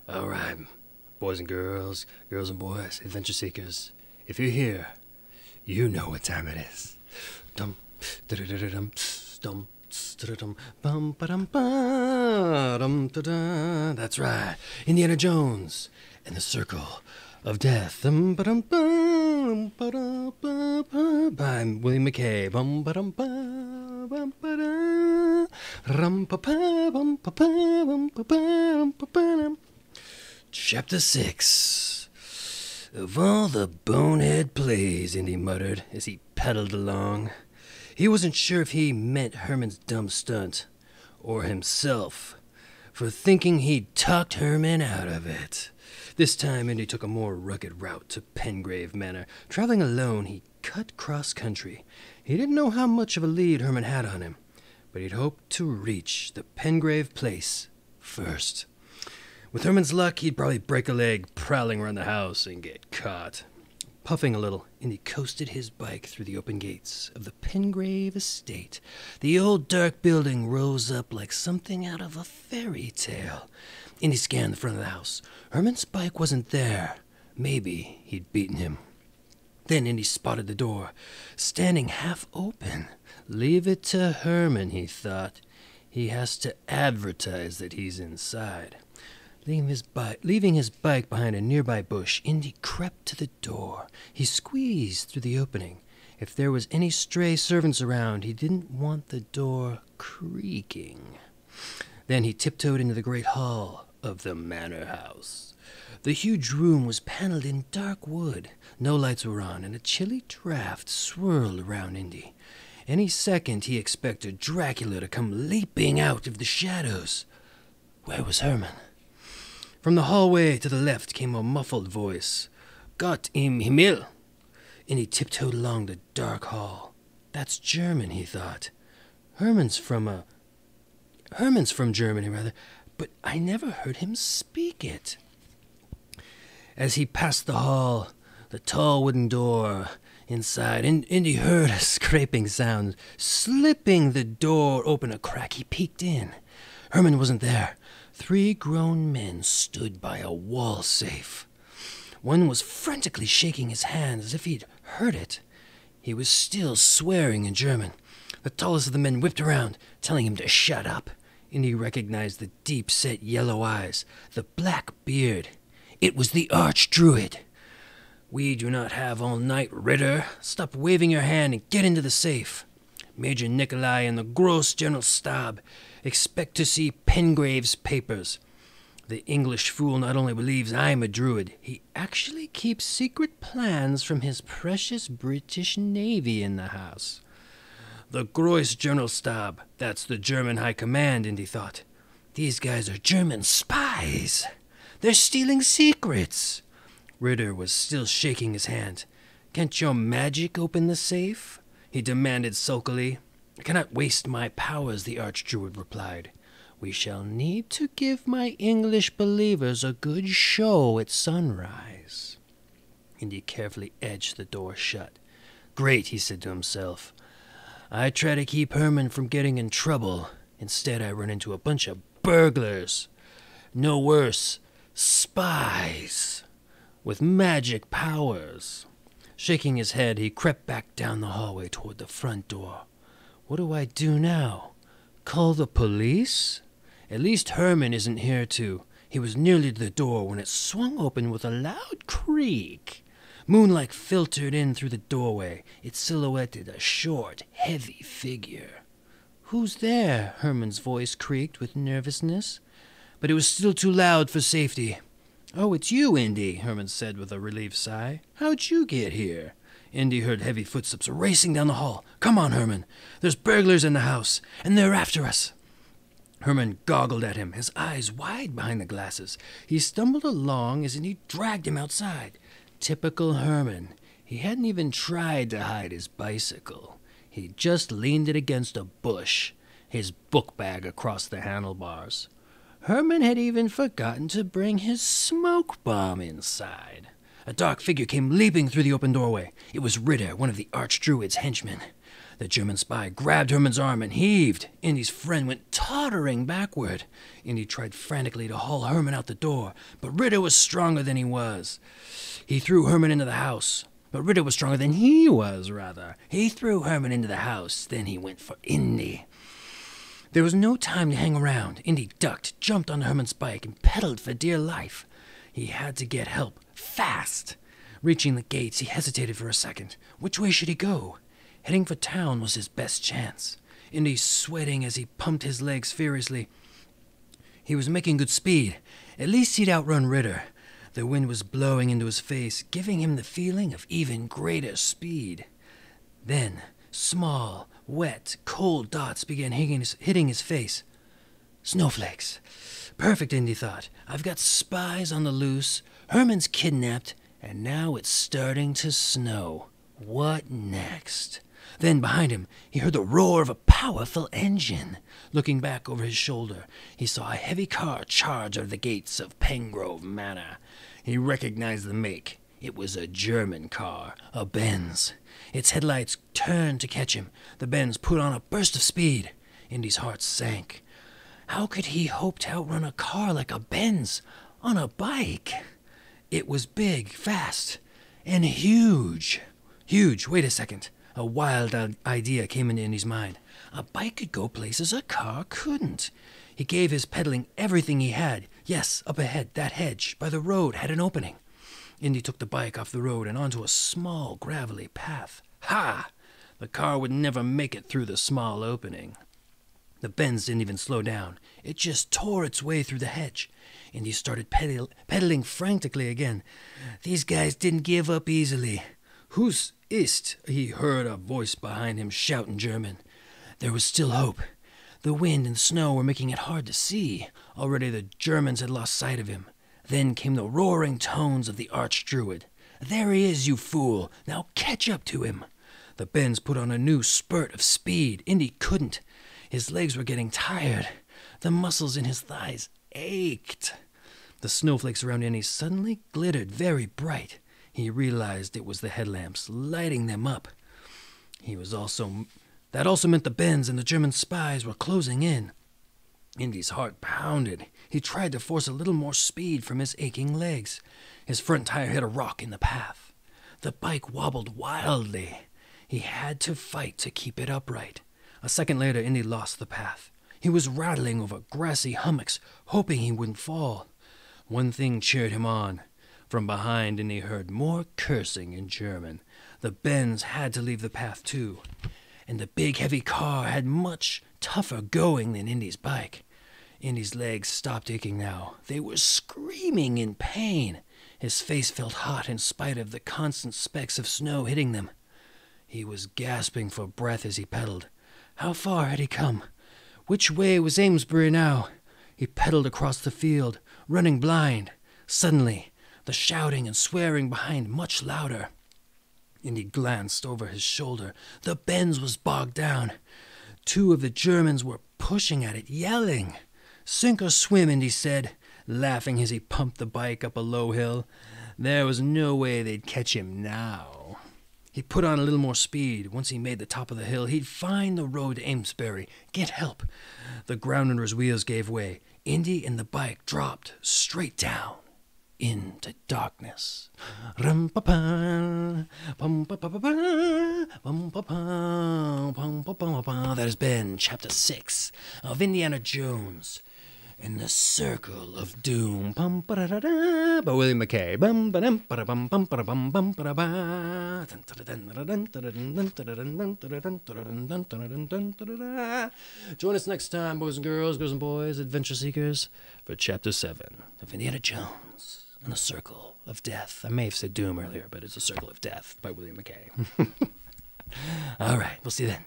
All right, boys and girls, girls and boys, adventure seekers. If you're here, you know what time it is. Dum, da-da-da-da-dum, dum, da-da-dum, bum, ba-dum, ba-dum, da-da. That's right, Indiana Jones and the Circle of Death. By William McCay. Chapter 6. Of all the bonehead plays, Indy muttered as he pedaled along. He wasn't sure if he meant Herman's dumb stunt, or himself, for thinking he'd talked Herman out of it. This time, Indy took a more rugged route to Pengrave Manor. Traveling alone, he cut cross-country. He didn't know how much of a lead Herman had on him, but he'd hoped to reach the Pengrave place first. With Herman's luck, he'd probably break a leg prowling around the house and get caught. Puffing a little, Indy coasted his bike through the open gates of the Pengrave estate. The old dark building rose up like something out of a fairy tale. Indy scanned the front of the house. Herman's bike wasn't there. Maybe he'd beaten him. Then Indy spotted the door, standing half open. Leave it to Herman, he thought. He has to advertise that he's inside. Leaving his bike behind a nearby bush, Indy crept to the door. He squeezed through the opening. If there was any stray servants around, he didn't want the door creaking. Then he tiptoed into the great hall of the manor house. The huge room was paneled in dark wood. No lights were on, and a chilly draft swirled around Indy. Any second he expected Dracula to come leaping out of the shadows. Where was Herman? From the hallway to the left came a muffled voice. Gott im Himmel! Indy tiptoed along the dark hall. That's German, he thought. Herman's from Germany, rather, but I never heard him speak it. As he passed the hall, the tall wooden door inside, Indy heard a scraping sound. Slipping the door open a crack, he peeked in. Herman wasn't there. 3 grown men stood by a wall safe. One was frantically shaking his hand as if he'd heard it. He was still swearing in German. The tallest of the men whipped around, telling him to shut up. Indy recognized the deep-set yellow eyes, the black beard. It was the arch-druid. We do not have all night, Ritter. Stop waving your hand and get into the safe. Major Nikolai and the Gross General Stab expect to see Pengrave's papers. The English fool not only believes I'm a druid, he actually keeps secret plans from his precious British Navy in the house. The Gross General Stab, that's the German High Command, Indy thought. These guys are German spies. They're stealing secrets. Ritter was still shaking his hand. Can't your magic open the safe? He demanded sulkily. I cannot waste my powers, the Archdruid replied. We shall need to give my English believers a good show at sunrise. Indy carefully edged the door shut. Great, he said to himself. I try to keep Herman from getting in trouble. Instead, I run into a bunch of burglars. No worse, spies with magic powers. Shaking his head, he crept back down the hallway toward the front door. What do I do now? Call the police? At least Herman isn't here He was nearly to the door when it swung open with a loud creak. Moonlight filtered in through the doorway. It silhouetted a short, heavy figure. Who's there? Herman's voice creaked with nervousness. But it was still too loud for safety. Oh, it's you, Indy, Herman said with a relieved sigh. How'd you get here? Indy heard heavy footsteps racing down the hall. Come on, Herman. There's burglars in the house, and they're after us. Herman goggled at him, his eyes wide behind the glasses. He stumbled along as Indy dragged him outside. Typical Herman. He hadn't even tried to hide his bicycle. He just leaned it against a bush, his book bag across the handlebars. Herman had even forgotten to bring his smoke bomb inside. A dark figure came leaping through the open doorway. It was Ritter, one of the Archdruid's henchmen. The German spy grabbed Herman's arm and heaved. Indy's friend went tottering backward. Indy tried frantically to haul Herman out the door, but Ritter was stronger than he was. He threw Herman into the house. But Ritter was stronger than he was, rather. He threw Herman into the house. Then he went for Indy. There was no time to hang around. Indy ducked, jumped on Herman's bike, and pedaled for dear life. He had to get help, fast. Reaching the gates, he hesitated for a second. Which way should he go? Heading for town was his best chance. Indy sweating as he pumped his legs furiously. He was making good speed. At least he'd outrun Ritter. The wind was blowing into his face, giving him the feeling of even greater speed. Then, small, wet, cold dots began hitting his face. Snowflakes. Perfect, Indy thought. I've got spies on the loose. Herman's kidnapped, and now it's starting to snow. What next? Then, behind him, he heard the roar of a powerful engine. Looking back over his shoulder, he saw a heavy car charge out of the gates of Pengrave Manor. He recognized the make. It was a German car, a Benz. Its headlights turned to catch him. The Benz put on a burst of speed. Indy's heart sank. How could he hope to outrun a car like a Benz on a bike? It was big, fast, and huge. Huge. Wait a second. A wild idea came into Indy's mind. A bike could go places a car couldn't. He gave his pedaling everything he had. Yes, up ahead, that hedge by the road had an opening. Indy took the bike off the road and onto a small, gravelly path. Ha! The car would never make it through the small opening. The Benz didn't even slow down. It just tore its way through the hedge. Indy started pedaling frantically again. These guys didn't give up easily. Who's ist? He heard a voice behind him shout in German. There was still hope. The wind and snow were making it hard to see. Already the Germans had lost sight of him. Then came the roaring tones of the archdruid. There he is, you fool! Now catch up to him! The Benz put on a new spurt of speed. Indy couldn't. His legs were getting tired. The muscles in his thighs ached. The snowflakes around Indy suddenly glittered very bright. He realized it was the headlamps lighting them up. That also meant the Benz and the German spies were closing in. Indy's heart pounded. He tried to force a little more speed from his aching legs. His front tire hit a rock in the path. The bike wobbled wildly. He had to fight to keep it upright. A second later, Indy lost the path. He was rattling over grassy hummocks, hoping he wouldn't fall. One thing cheered him on. From behind, Indy heard more cursing in German. The Benz had to leave the path too. And the big, heavy car had much tougher going than Indy's bike. Indy's legs stopped aching now. They were screaming in pain. His face felt hot in spite of the constant specks of snow hitting them. He was gasping for breath as he pedaled. How far had he come? Which way was Amesbury now? He pedaled across the field, running blind. Suddenly, the shouting and swearing behind much louder. Indy glanced over his shoulder. The Benz was bogged down. Two of the Germans were pushing at it, yelling. Sink or swim, Indy said, laughing as he pumped the bike up a low hill. There was no way they'd catch him now. He put on a little more speed. Once he made the top of the hill, he'd find the road to Amesbury, get help. The ground under his wheels gave way. Indy and the bike dropped straight down into darkness. That has been Chapter 6 of Indiana Jones and the Circle of Doom by William McCay. Join us next time, boys and girls and boys, adventure seekers, for Chapter 7 of Indiana Jones and the Circle of Death. I may have said Doom earlier, but it's a Circle of Death by William McCay. All right, we'll see you then.